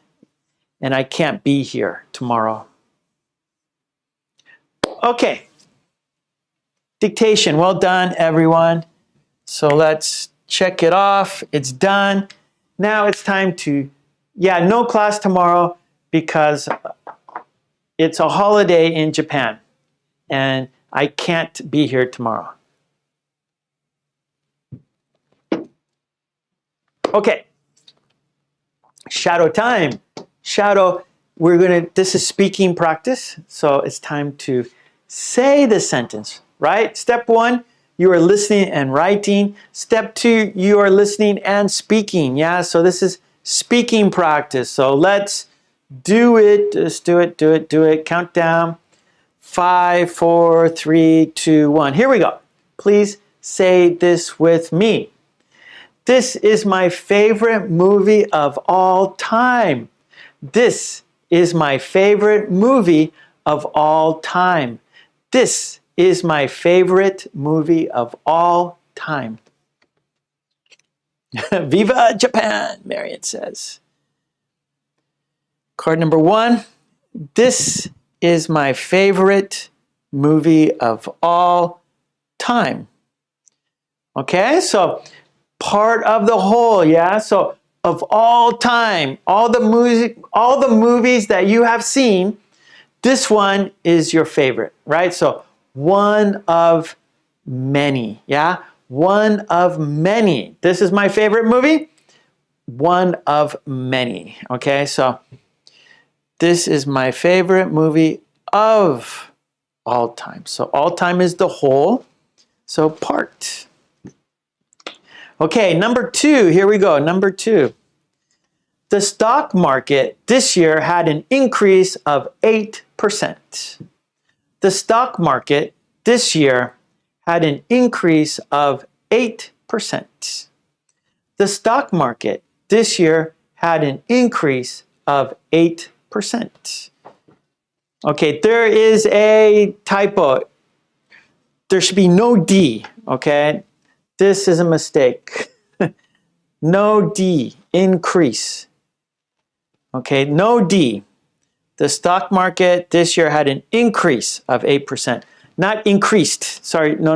and I can't be here tomorrow. Okay. Dictation, well done, everyone. So let's check it off. It's done. Now it's time to, no class tomorrow because it's a holiday in Japan and I can't be here tomorrow. Okay. Shadow time. Shadow, this is speaking practice. So it's time to say the sentence, right? Step 1, you are listening and writing. Step 2, you are listening and speaking. Yeah, so this is speaking practice. So let's do it. Just do it. Count down. 5, 4, 3, 2, 1. Here we go. Please say this with me. This is my favorite movie of all time. This is my favorite movie of all time. This is my favorite movie of all time. Viva Japan, Marion says. Card number 1. This is my favorite movie of all time. Okay, so part of the whole, yeah? So of all time, all the movies that you have seen, this one is your favorite, right? So one of many, yeah? One of many. This is my favorite movie. One of many, okay? So this is my favorite movie of all time. So all time is the whole, so part. Okay, number 2, here we go, number 2. The stock market this year had an increase of 8%. The stock market this year had an increase of 8%. The stock market this year had an increase of 8%. Okay, there is a typo. There should be no D, okay? This is a mistake. No D, increase. Okay, no D. The stock market this year had an increase of 8%. Not increased, sorry, no.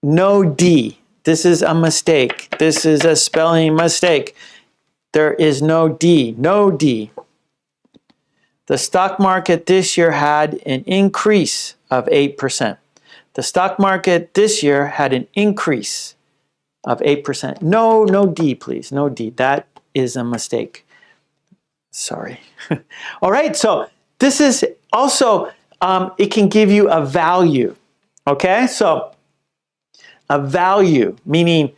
No D, this is a mistake. This is a spelling mistake. There is no D, no D. The stock market this year had an increase of 8%. The stock market this year had an increase of 8%. No D, please. No D. That is a mistake. Sorry. All right, so this is also, it can give you a value. Okay, so a value, meaning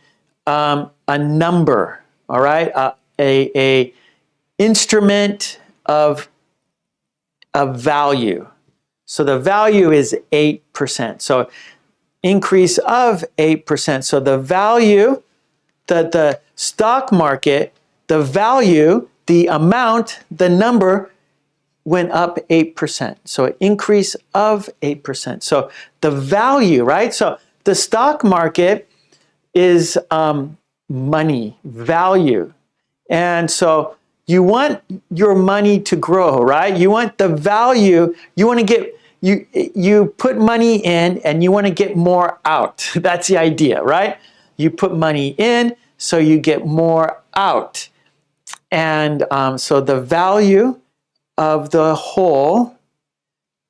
a number, all right? A instrument of value. So the value is 8%. So increase of 8%. So the value, the stock market, the value, the amount, the number went up 8%. So an increase of 8%. So the value, right? So the stock market is money, value. And so you want your money to grow, right? You want the value, you want to get, you put money in and you want to get more out. That's the idea, right? You put money in so you get more out. And so the value of the whole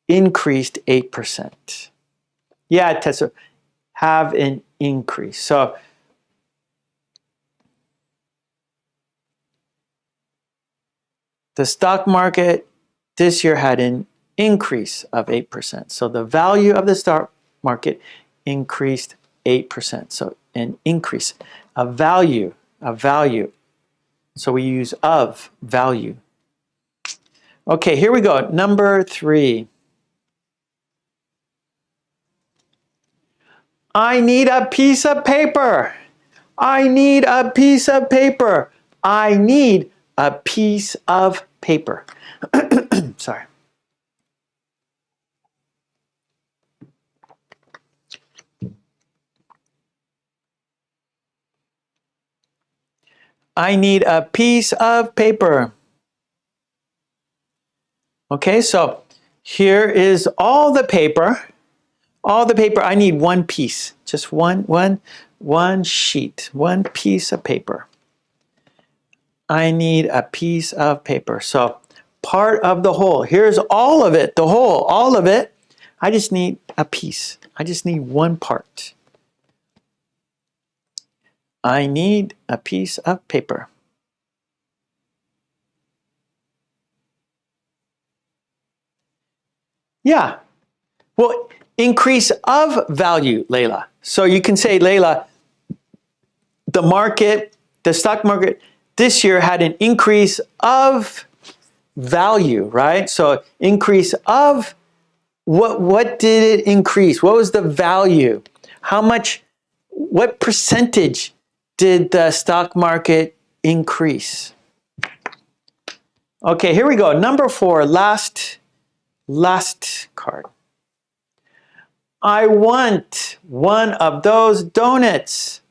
increased 8%. Yeah, Tessa, have an increase. So the stock market this year had an increase of 8%. So the value of the stock market increased 8%. So an increase, a value. So we use of, value. Okay, here we go. Number 3. I need a piece of paper. I need a piece of paper. I need a piece of paper. Sorry. I need a piece of paper. Okay, so here is all the paper. All the paper, I need one piece. Just one sheet, one piece of paper. I need a piece of paper. So part of the whole. Here's all of it, the whole, all of it. I just need a piece. I just need one part. I need a piece of paper. Yeah. Well, increase of value, Layla. So you can say, Layla, the market, the stock market this year had an increase of value, right? So increase of, what did it increase? What was the value? How much, what percentage did the stock market increase? Okay, here we go. Number 4, last card. I want one of those donuts.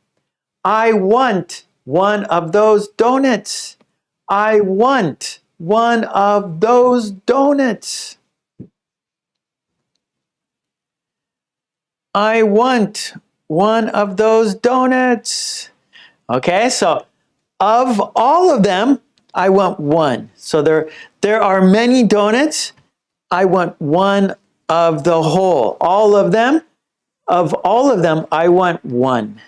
I want one of those donuts. I want one of those donuts. I want one of those donuts. Okay, so of all of them, I want one. So there are many donuts. I want one of the whole. All of them, of all of them, I want one.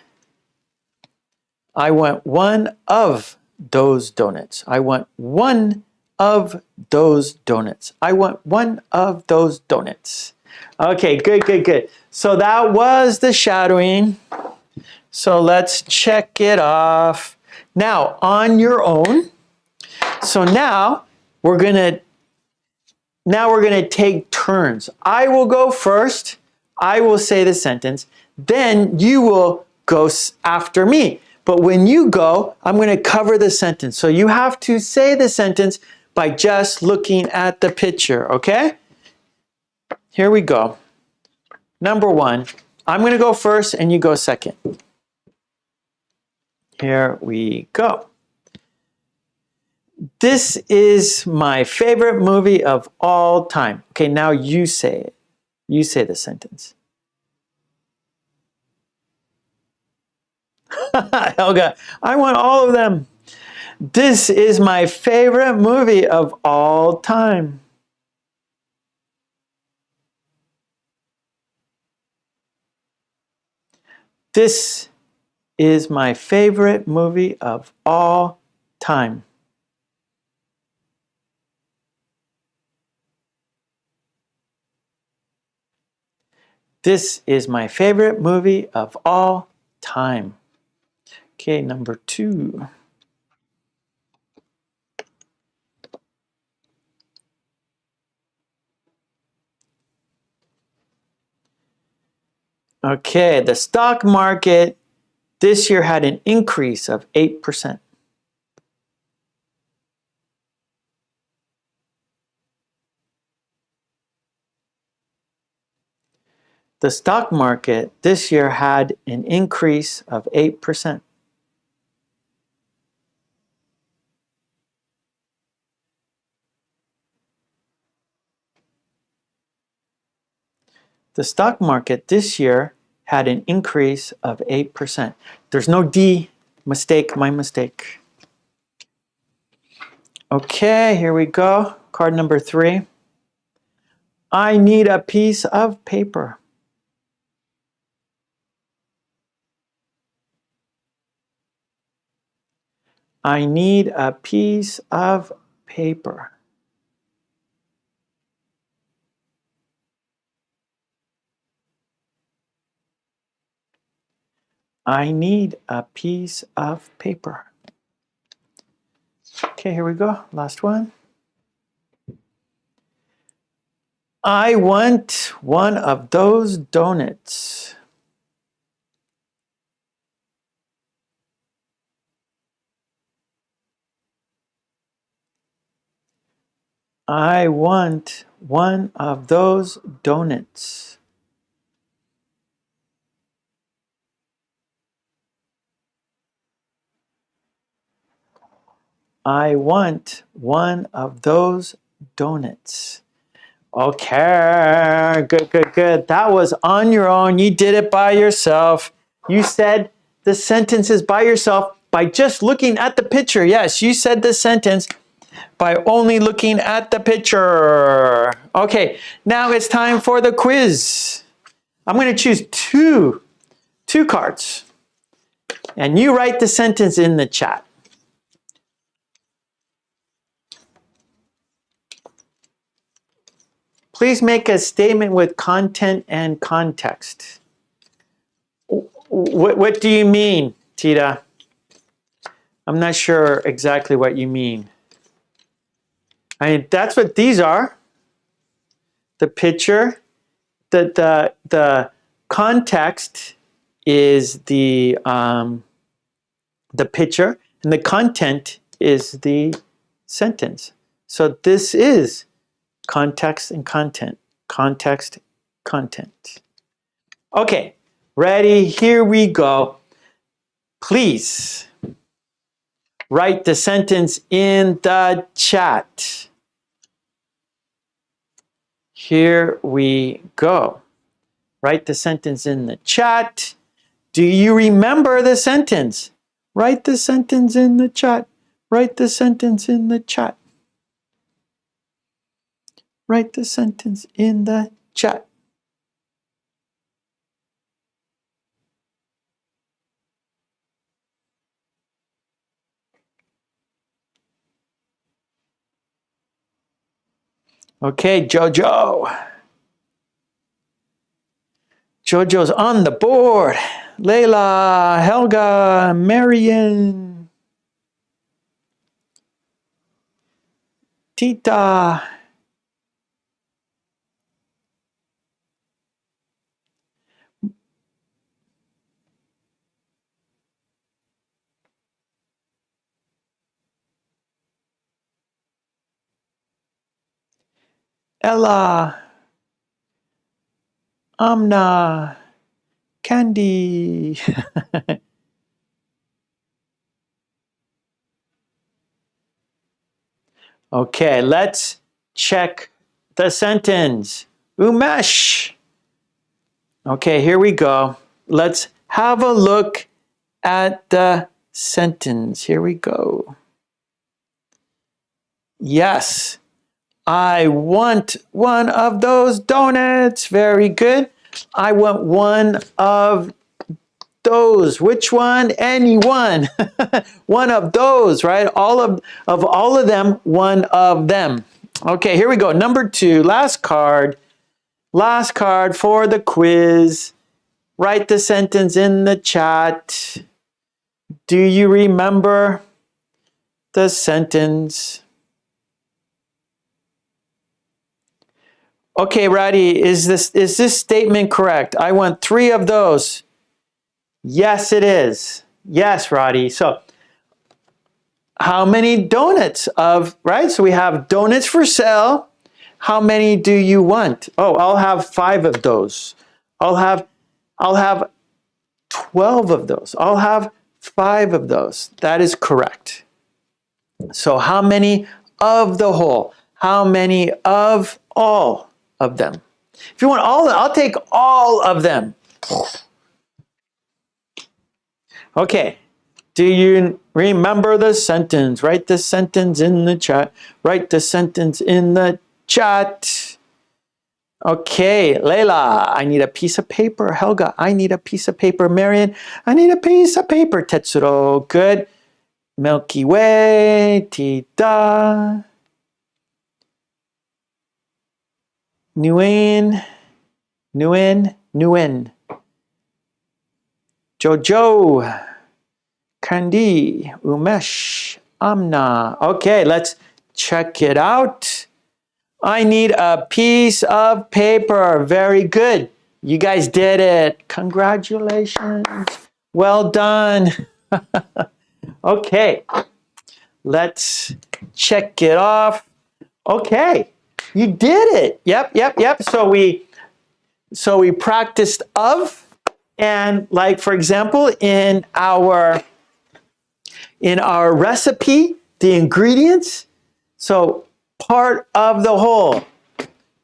I want one of those donuts. I want one of those donuts. I want one of those donuts. Okay, good, good, good. So that was the shadowing. So let's check it off. Now, on your own. So now we're gonna take turns. I will go first. I will say the sentence. Then you will go after me. But when you go, I'm going to cover the sentence. So you have to say the sentence by just looking at the picture, okay? Here we go. Number one. I'm going to go first and you go second. Here we go. This is my favorite movie of all time. Okay, now you say it. You say the sentence. Helga, I want all of them. This is my favorite movie of all time. This is my favorite movie of all time. This is my favorite movie of all time. Okay, number two. Okay, the stock market this year had an increase of 8%. The stock market this year had an increase of 8%. The stock market this year had an increase of 8%. There's no D, mistake, my mistake. Okay, here we go. Card number 3. I need a piece of paper. I need a piece of paper. I need a piece of paper. Okay, here we go. Last one. I want one of those donuts. I want one of those donuts. I want one of those donuts. Okay, good, good, good. That was on your own. You did it by yourself. You said the sentences by yourself by just looking at the picture. Yes, you said the sentence by only looking at the picture. Okay, now it's time for the quiz. I'm going to choose two cards. And you write the sentence in the chat. Please make a statement with content and context. What do you mean, Tita? I'm not sure exactly what you mean. I mean, that's what these are. The picture, the context is the picture, and the content is the sentence. So this is context and content. Context, content. Okay, ready? Here we go. Please write the sentence in the chat. Here we go. Write the sentence in the chat. Do you remember the sentence? Write the sentence in the chat. Write the sentence in the chat. Write the sentence in the chat. Okay, Jojo. Jojo's on the board. Layla, Helga, Marion, Tita. Ella, Amna, Candy. Okay, let's check the sentence. Umesh. Okay, here we go. Let's have a look at the sentence. Here we go. Yes, I want one of those donuts. Very good. I want one of those. Which one? Any one. One of those, right? All of them, one of them. Okay, here we go. Number 2, last card. Last card for the quiz. Write the sentence in the chat. Do you remember the sentence? Okay, Roddy, is this statement correct? I want 3 of those. Yes, it is. Yes, Roddy. So, how many donuts of, right? So we have donuts for sale. How many do you want? Oh, I'll have 5 of those. I'll have 12 of those. I'll have 5 of those. That is correct. So how many of the whole? How many of all of them? If you want all of them, I'll take all of them. Okay. Do you remember the sentence? Write the sentence in the chat. Write the sentence in the chat. Okay, Layla, I need a piece of paper. Helga, I need a piece of paper. Marion, I need a piece of paper. Tetsuro, good. Milky Way, Tita. Nguyen. Jojo. Kandi, Umesh, Amna. Okay, let's check it out. I need a piece of paper. Very good. You guys did it. Congratulations. Well done. Okay, let's check it off. Okay, you did it. Yep. So we practiced of, and like for example, in our recipe, the ingredients, so part of the whole.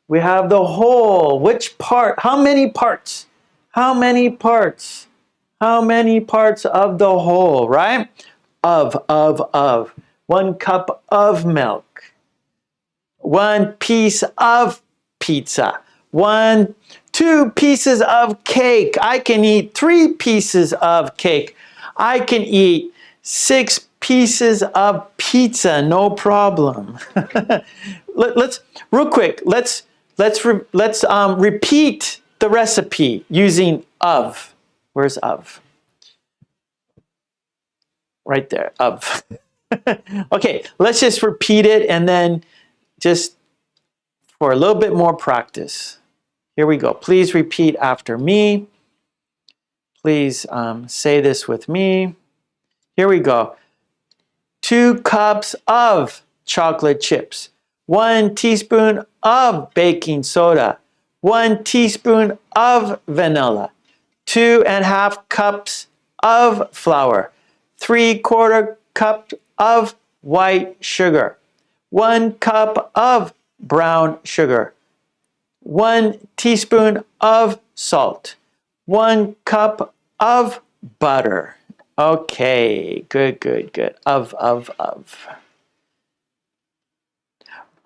We have the whole. Which part? How many parts? How many parts? How many parts of the whole, right? Of. 1 cup of milk. 1 piece of pizza. 2 pieces of cake. I can eat 3 pieces of cake. I can eat 6 pieces of pizza, no problem. Let's real quick. Let's repeat the recipe using of. Where's of? Right there, of. Okay, let's just repeat it and then just for a little bit more practice. Here we go. Please repeat after me. Please say this with me. Here we go. 2 cups of chocolate chips. 1 teaspoon of baking soda. 1 teaspoon of vanilla. 2½ cups of flour. 3/4 cup of white sugar. 1 cup of brown sugar. 1 teaspoon of salt. 1 cup of butter. Okay, good, good, good. Of.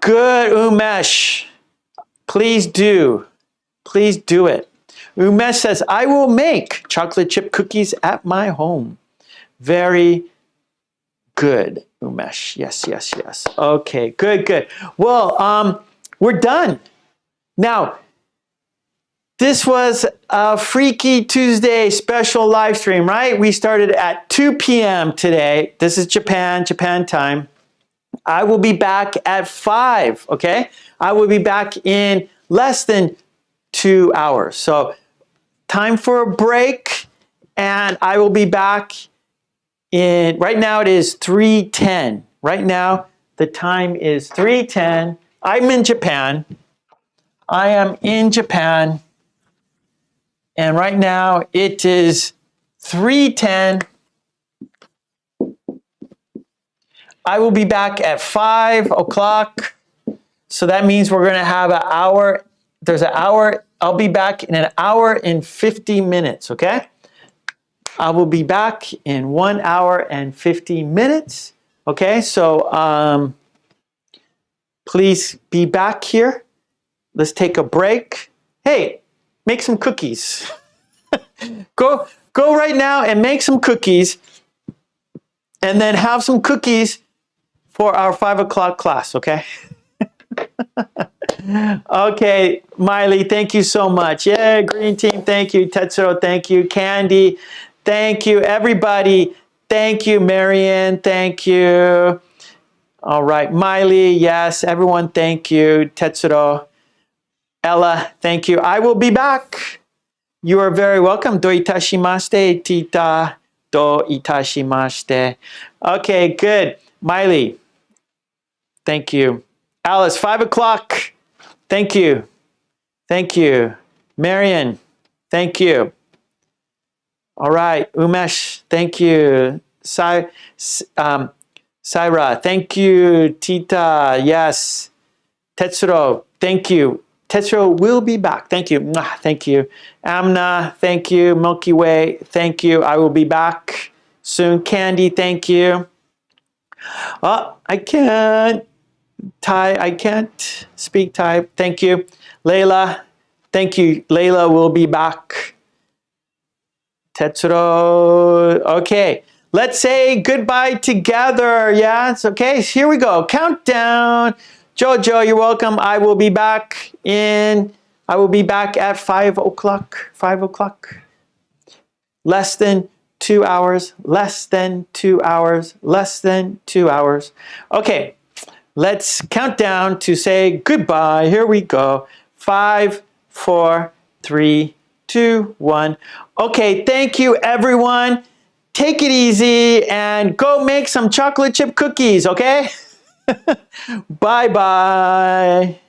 Good, Umesh. Please do. Please do it. Umesh says, I will make chocolate chip cookies at my home. Very good, Umesh. Yes, yes, yes. Okay, good, good. Well, we're done. Now, this was a Freaky Tuesday special live stream, right? We started at 2 p.m. today. This is Japan time. I will be back at 5, okay? I will be back in less than 2 hours. So, time for a break, and I will be back in, right now it is 3:10. Right now, the time is 3:10. I'm in Japan. I am in Japan. And right now it is 3:10. I will be back at 5 o'clock. So that means we're going to have an hour. There's an hour. I'll be back in an hour and 50 minutes, okay? I will be back in 1 hour and 50 minutes. Okay, so please be back here. Let's take a break. Hey, make some cookies. Go right now and make some cookies, and then have some cookies for our 5 o'clock class, okay? Okay, Miley, thank you so much. Yeah, Green Team, thank you. Tetsuro, thank you. Candy, thank you. Everybody, thank you. Marianne, thank you. All right, Miley, yes. Everyone, thank you. Tetsuro, Ella, thank you. I will be back. You are very welcome. Do itashimashite, tita. Do itashimashite. Okay, good. Miley, thank you. Alice, 5 o'clock. Thank you. Thank you. Marion, thank you. All right. Umesh, thank you. Saira, thank you. Tita, yes. Tetsuro, thank you. Tetsuro will be back. Thank you. Thank you. Amna, thank you. Milky Way, thank you. I will be back soon. Candy, thank you. Oh, I can't. Thai, I can't speak Thai. Thank you. Layla, thank you. Layla will be back. Tetsuro. Okay, let's say goodbye together. Yes, okay, here we go. Countdown. Jojo, you're welcome. I will be back at 5 o'clock. 5 o'clock. Less than 2 hours. Less than 2 hours. Less than 2 hours. Okay. Let's count down to say goodbye. Here we go. 5, 4, 3, 2, 1. Okay, thank you everyone. Take it easy and go make some chocolate chip cookies, okay? Bye-bye.